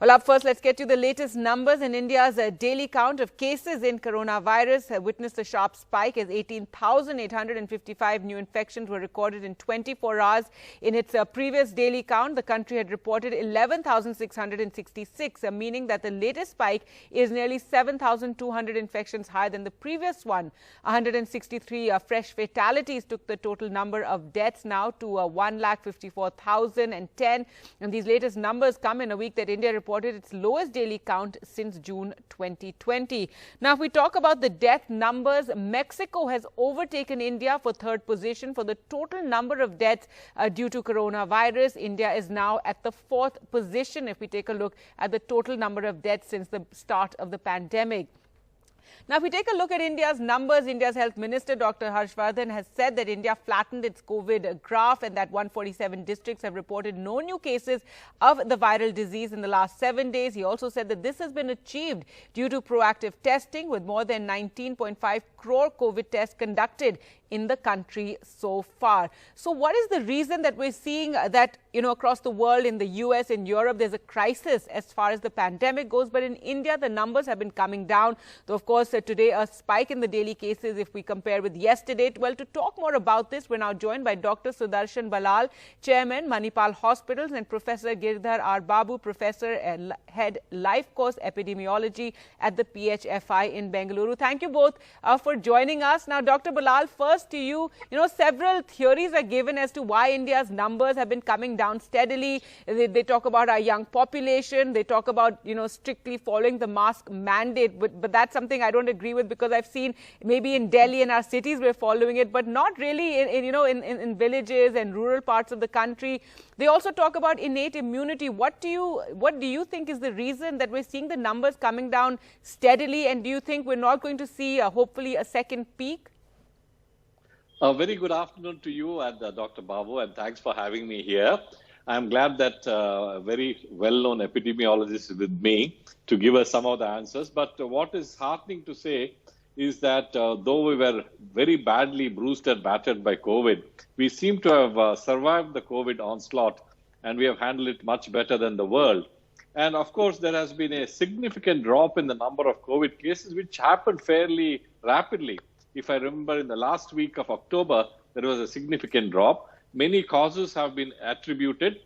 Well, up first, let's get you the latest numbers. In India's daily count of cases in coronavirus have witnessed a sharp spike as 18,855 new infections were recorded in 24 hours. In its previous daily count, the country had reported 11,666, meaning that the latest spike is nearly 7,200 infections higher than the previous one. 163 fresh fatalities took the total number of deaths now to 1,54,010. And these latest numbers come in a week that India reported its lowest daily count since June 2020. Now, if we talk about the death numbers, Mexico has overtaken India for third position for the total number of deaths due to coronavirus. India is now at the fourth position if we take a look at the total number of deaths since the start of the pandemic. Now, if we take a look at India's numbers, India's Health Minister Dr. Harshvardhan has said that India flattened its COVID graph and that 147 districts have reported no new cases of the viral disease in the last 7 days. He also said that this has been achieved due to proactive testing, with more than 19.5 crore COVID tests conducted in the country so far. So what is the reason that we're seeing that, across the world, in the US, in Europe, there's a crisis as far as the pandemic goes, but in India, the numbers have been coming down? Though, of course, today a spike in the daily cases if we compare with yesterday. Well, to talk more about this, we're now joined by Dr. Sudarshan Ballal, Chairman, Manipal Hospitals, and Professor Girdhar R. Babu, Professor and Head Life Course Epidemiology at the PHFI in Bengaluru. Thank you both for joining us. Now, Dr. Ballal, first to you, several theories are given as to why India's numbers have been coming down steadily. They talk about our young population. They talk about, strictly following the mask mandate. But that's something I don't agree with, because I've seen maybe in Delhi and our cities we're following it, but not really in villages and rural parts of the country. They also talk about innate immunity. What do you think is the reason that we're seeing the numbers coming down steadily? And do you think we're not going to see hopefully a second peak? A very good afternoon to you and Dr. Babu, and thanks for having me here. I'm glad that a very well-known epidemiologist is with me to give us some of the answers. But what is heartening to say is that though we were very badly bruised and battered by COVID, we seem to have survived the COVID onslaught, and we have handled it much better than the world. And of course, there has been a significant drop in the number of COVID cases, which happened fairly rapidly. If I remember, in the last week of October, there was a significant drop. Many causes have been attributed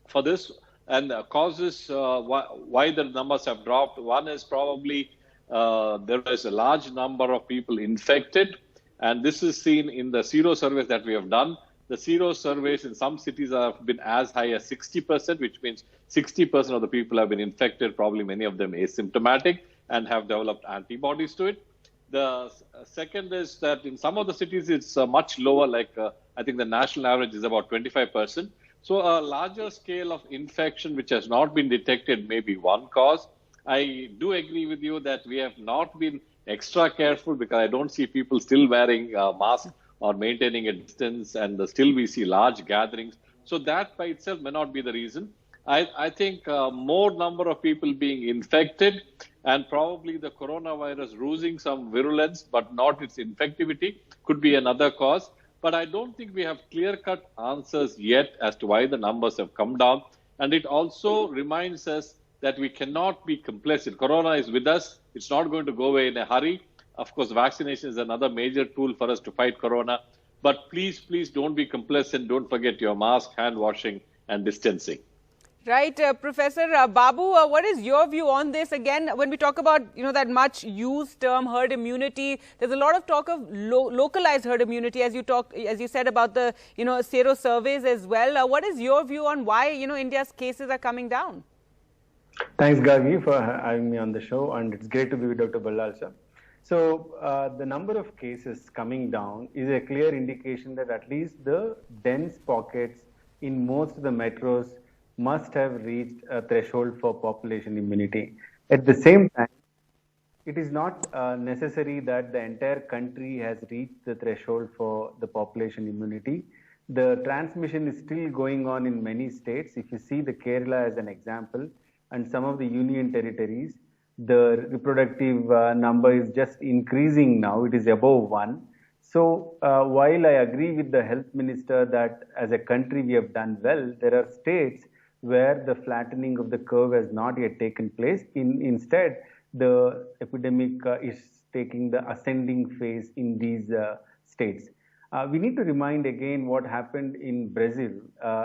for this, and causes why the numbers have dropped. One is probably there is a large number of people infected, and this is seen in the sero surveys that we have done. The sero surveys in some cities have been as high as 60%, which means 60% of the people have been infected, probably many of them asymptomatic, and have developed antibodies to it. The second is that in some of the cities, it's much lower, like I think the national average is about 25%. So a larger scale of infection, which has not been detected, may be one cause. I do agree with you that we have not been extra careful, because I don't see people still wearing masks or maintaining a distance, and still we see large gatherings. So that by itself may not be the reason. I think more number of people being infected, and probably the coronavirus losing some virulence but not its infectivity, could be another cause. But I don't think we have clear-cut answers yet as to why the numbers have come down. And it also reminds us that we cannot be complacent. Corona is with us. It's not going to go away in a hurry. Of course, vaccination is another major tool for us to fight corona. But please, please don't be complacent. Don't forget your mask, hand washing, and distancing. Right. Professor Babu, what is your view on this? Again, when we talk about, that much used term herd immunity, there's a lot of talk of localized herd immunity, as you said about the, sero surveys as well. What is your view on why, India's cases are coming down? Thanks, Gagi, for having me on the show. And it's great to be with Dr. Ballal, sir. So the number of cases coming down is a clear indication that at least the dense pockets in most of the metros must have reached a threshold for population immunity. At the same time, it is not necessary that the entire country has reached the threshold for the population immunity. The transmission is still going on in many states. If you see the Kerala as an example, and some of the union territories, the reproductive number is just increasing now. It is above 1. So while I agree with the health minister that as a country we have done well, there are states where the flattening of the curve has not yet taken place. Instead, the epidemic is taking the ascending phase in these states. We need to remind again what happened in Brazil,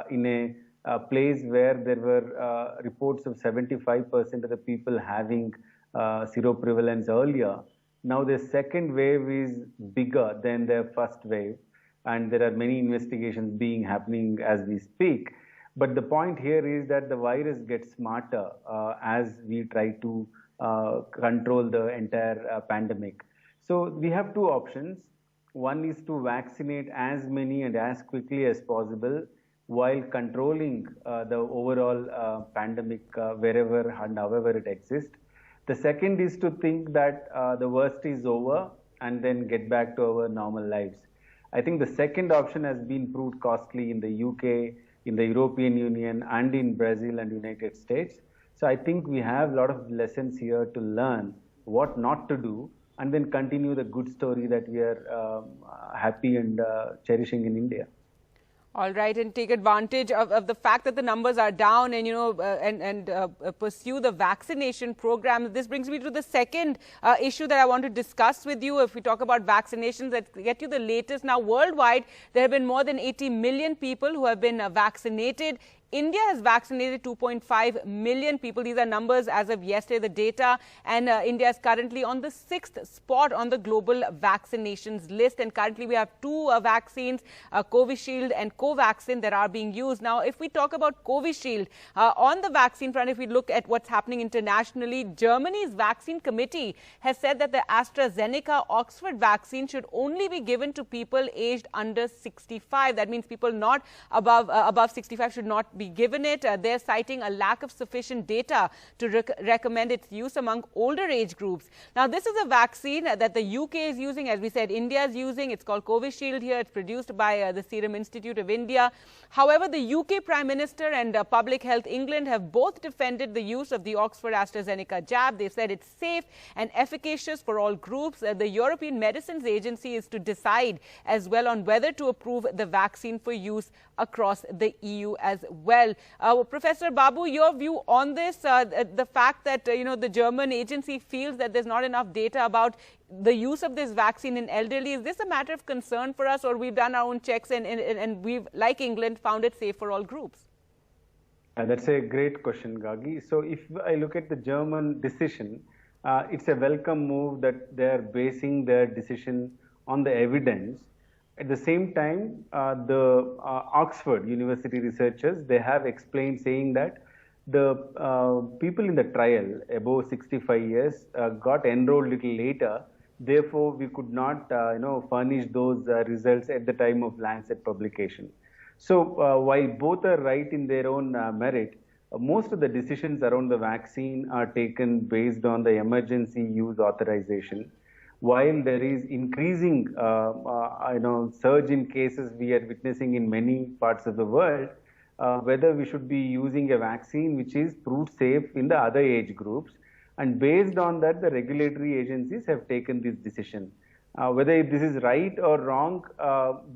in a place where there were reports of 75% of the people having seroprevalence earlier. Now the second wave is bigger than the first wave, and there are many investigations happening as we speak. But the point here is that the virus gets smarter as we try to control the entire pandemic. So we have two options. One is to vaccinate as many and as quickly as possible while controlling the overall pandemic wherever and however it exists. The second is to think that the worst is over and then get back to our normal lives. I think the second option has been proved costly in the UK, in the European Union, and in Brazil and United States. So I think we have a lot of lessons here to learn what not to do, and then continue the good story that we are happy and cherishing in India. All right, and take advantage of the fact that the numbers are down, and pursue the vaccination program. This brings me to the second issue that I want to discuss with you. If we talk about vaccinations, let's get you the latest. Now, worldwide, there have been more than 80 million people who have been vaccinated. India has vaccinated 2.5 million people. These are numbers as of yesterday, the data. And India is currently on the 6th spot on the global vaccinations list. And currently we have two vaccines, Covishield and Covaxin, that are being used. Now, if we talk about Covishield, on the vaccine front, if we look at what's happening internationally, Germany's vaccine committee has said that the AstraZeneca-Oxford vaccine should only be given to people aged under 65. That means people not above 65 should not be given it. They're citing a lack of sufficient data to recommend its use among older age groups. Now, this is a vaccine that the UK is using. As we said, India is using. It's called Covishield here. It's produced by the Serum Institute of India. However, the UK Prime Minister and Public Health England have both defended the use of the Oxford AstraZeneca jab. They've said it's safe and efficacious for all groups. The European Medicines Agency is to decide as well on whether to approve the vaccine for use across the EU as well. Professor Babu, your view on this, the fact that, the German agency feels that there's not enough data about the use of this vaccine in elderly. Is this a matter of concern for us, or we've done our own checks and we've, like England, found it safe for all groups? That's a great question, Gagi. So if I look at the German decision, it's a welcome move that they're basing their decision on the evidence. At the same time, the Oxford University researchers, they have explained saying that the people in the trial above 65 years got enrolled a little later. Therefore, we could not, furnish those results at the time of Lancet publication. So while both are right in their own merit, most of the decisions around the vaccine are taken based on the emergency use authorization. While there is increasing, surge in cases we are witnessing in many parts of the world, whether we should be using a vaccine which is proved safe in the other age groups. And based on that, the regulatory agencies have taken this decision. Whether this is right or wrong,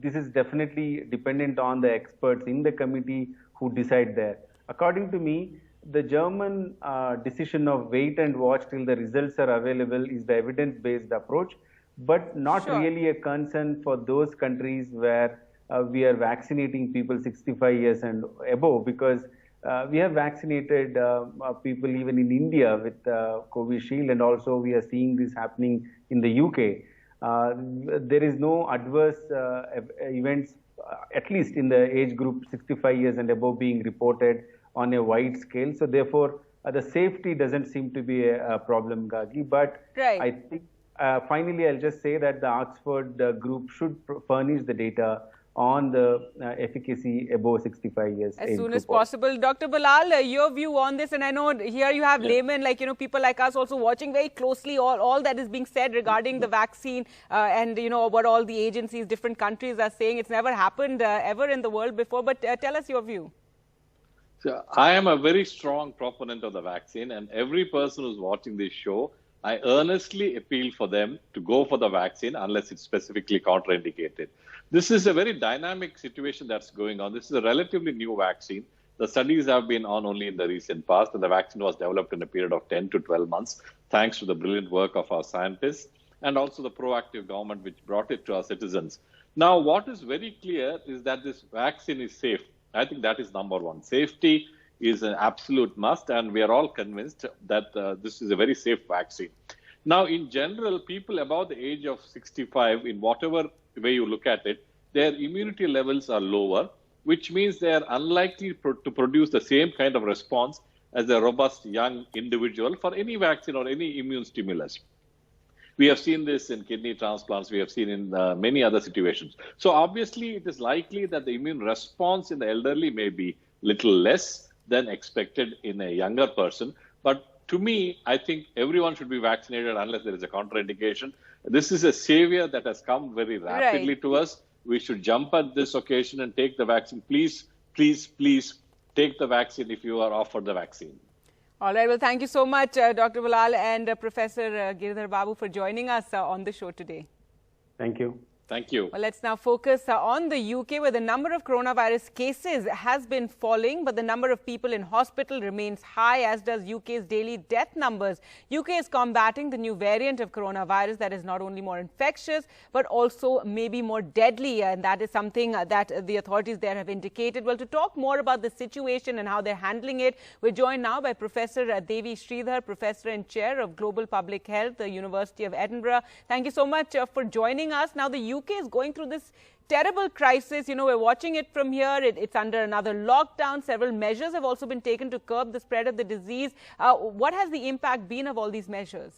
this is definitely dependent on the experts in the committee who decide there. According to me, the German decision of wait and watch till the results are available is the evidence-based approach, but not really a concern for those countries where we are vaccinating people 65 years and above, because we have vaccinated people even in India with Covishield, and also we are seeing this happening in the UK. There is no adverse events, at least in the age group 65 years and above, being reported on a wide scale. So therefore, the safety doesn't seem to be a problem, Gagi. But I think finally, I'll just say that the Oxford group should furnish the data on the efficacy above 65 years. As soon as possible. Dr. Bilal, your view on this, and I know here you have laymen, people like us also watching very closely all that is being said regarding the vaccine and, what all the agencies, different countries are saying. It's never happened ever in the world before, but tell us your view. So I am a very strong proponent of the vaccine, and every person who's watching this show, I earnestly appeal for them to go for the vaccine unless it's specifically contraindicated. This is a very dynamic situation that's going on. This is a relatively new vaccine. The studies have been on only in the recent past, and the vaccine was developed in a period of 10 to 12 months, thanks to the brilliant work of our scientists and also the proactive government which brought it to our citizens. Now, what is very clear is that this vaccine is safe. I think that is number one. Safety is an absolute must, and we are all convinced that this is a very safe vaccine. Now, in general, people above the age of 65, in whatever way you look at it, their immunity levels are lower, which means they are unlikely to produce the same kind of response as a robust young individual for any vaccine or any immune stimulus. We have seen this in kidney transplants. We have seen in many other situations. So obviously, it is likely that the immune response in the elderly may be little less than expected in a younger person. But to me, I think everyone should be vaccinated unless there is a contraindication. This is a savior that has come very rapidly to us. We should jump at this occasion and take the vaccine. Please, please, please take the vaccine if you are offered the vaccine. All right. Well, thank you so much, Dr. Bilal and Professor Giridhar Babu for joining us on the show today. Thank you. Thank you. Well, let's now focus on the UK, where the number of coronavirus cases has been falling, but the number of people in hospital remains high, as does UK's daily death numbers. UK is combating the new variant of coronavirus that is not only more infectious, but also maybe more deadly. And that is something that the authorities there have indicated. Well, to talk more about the situation and how they're handling it, we're joined now by Professor Devi Sridhar, Professor and Chair of Global Public Health, the University of Edinburgh. Thank you so much for joining us. Now, the UK is going through this terrible crisis. You know, we're watching it from here. It's under another lockdown. Several measures have also been taken to curb the spread of the disease. What has the impact been of all these measures?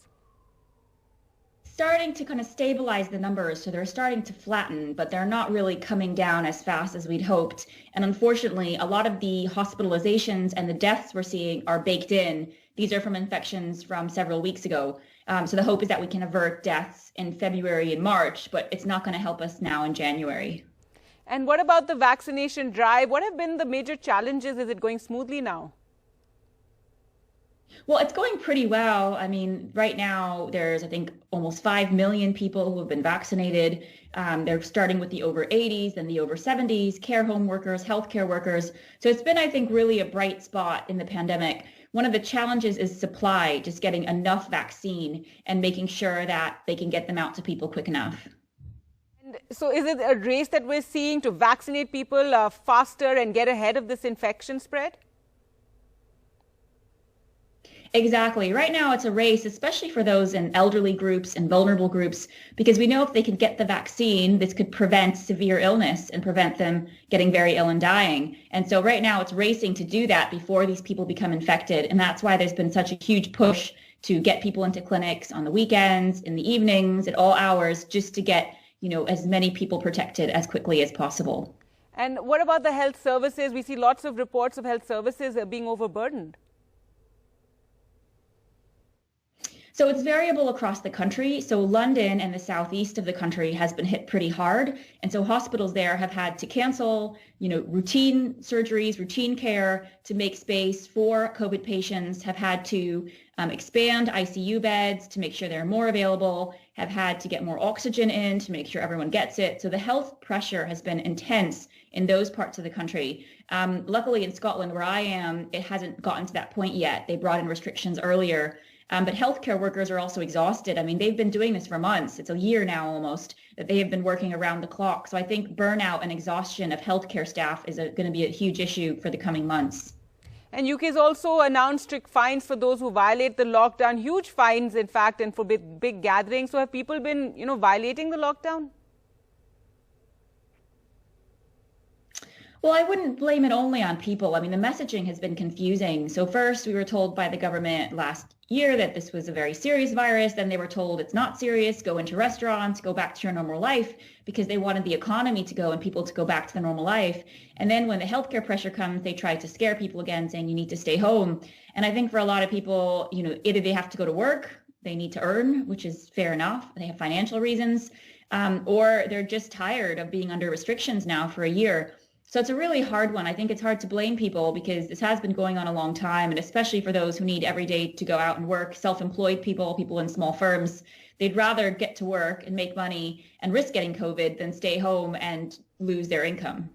Starting to kind of stabilize the numbers. So they're starting to flatten, but they're not really coming down as fast as we'd hoped. And unfortunately, a lot of the hospitalizations and the deaths we're seeing are baked in. These are from infections from several weeks ago. So the hope is that we can avert deaths in February and March, but it's not going to help us now in January. And what about the vaccination drive? What have been the major challenges? Is it going smoothly now? Well, it's going pretty well. I mean, right now there's, I think, almost 5 million people who have been vaccinated. They're starting with the over 80s and the over 70s, care home workers, healthcare workers. So it's been, I think, really a bright spot in the pandemic. One of the challenges is supply, just getting enough vaccine and making sure that they can get them out to people quick enough. And so is it a race that we're seeing to vaccinate people faster and get ahead of this infection spread? Exactly. Right now, it's a race, especially for those in elderly groups and vulnerable groups, because we know if they can get the vaccine, this could prevent severe illness and prevent them getting very ill and dying. And so right now, it's racing to do that before these people become infected. And that's why there's been such a huge push to get people into clinics on the weekends, in the evenings, at all hours, just to get, you know, as many people protected as quickly as possible. And what about the health services? We see lots of reports of health services being overburdened. So it's variable across the country. So London and the southeast of the country has been hit pretty hard. And so hospitals there have had to cancel, you know, routine surgeries, routine care to make space for COVID patients, have had to expand ICU beds to make sure they're more available, have had to get more oxygen in to make sure everyone gets it. So the health pressure has been intense in those parts of the country. Luckily in Scotland, where I am, it hasn't gotten to that point yet. They brought in restrictions earlier. But healthcare workers are also exhausted. I mean, they've been doing this for months. It's a year now almost that they have been working around the clock. So I think burnout and exhaustion of healthcare staff is going to be a huge issue for the coming months. And UK has also announced strict fines for those who violate the lockdown, huge fines, in fact, and for big gatherings. So have people been, you know, violating the lockdown? Well, I wouldn't blame it only on people. I mean, the messaging has been confusing. So first, we were told by the government last year that this was a very serious virus. Then they were told it's not serious, go into restaurants, go back to your normal life, because they wanted the economy to go and people to go back to the normal life. And then when the healthcare pressure comes, they try to scare people again, saying you need to stay home. And I think for a lot of people, you know, either they have to go to work, they need to earn, which is fair enough. They have financial reasons, or they're just tired of being under restrictions now for a year. So it's a really hard one. I think it's hard to blame people because this has been going on a long time, and especially for those who need every day to go out and work, self-employed people, people in small firms, they'd rather get to work and make money and risk getting COVID than stay home and lose their income.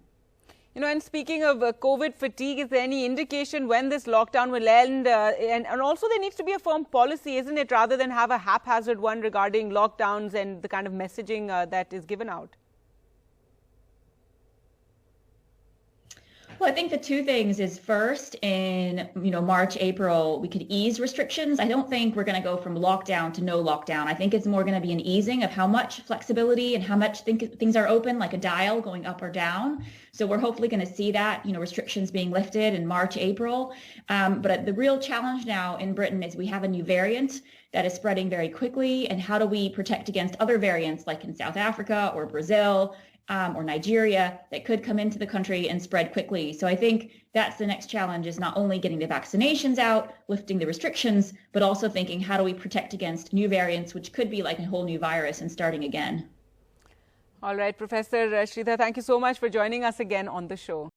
And speaking of COVID fatigue, is there any indication when this lockdown will end? And also there needs to be a firm policy, isn't it, rather than have a haphazard one regarding lockdowns and the kind of messaging that is given out? Well, I think the two things is first in, March, April, we could ease restrictions. I don't think we're going to go from lockdown to no lockdown. I think it's more going to be an easing of how much flexibility and how much things are open, like a dial going up or down. So we're hopefully going to see that, restrictions being lifted in March, April. But the real challenge now in Britain is we have a new variant that is spreading very quickly. And how do we protect against other variants like in South Africa or Brazil? Or Nigeria that could come into the country and spread quickly. So I think that's the next challenge, is not only getting the vaccinations out, lifting the restrictions, but also thinking how do we protect against new variants, which could be like a whole new virus and starting again. All right, Professor Sridhar, thank you so much for joining us again on the show.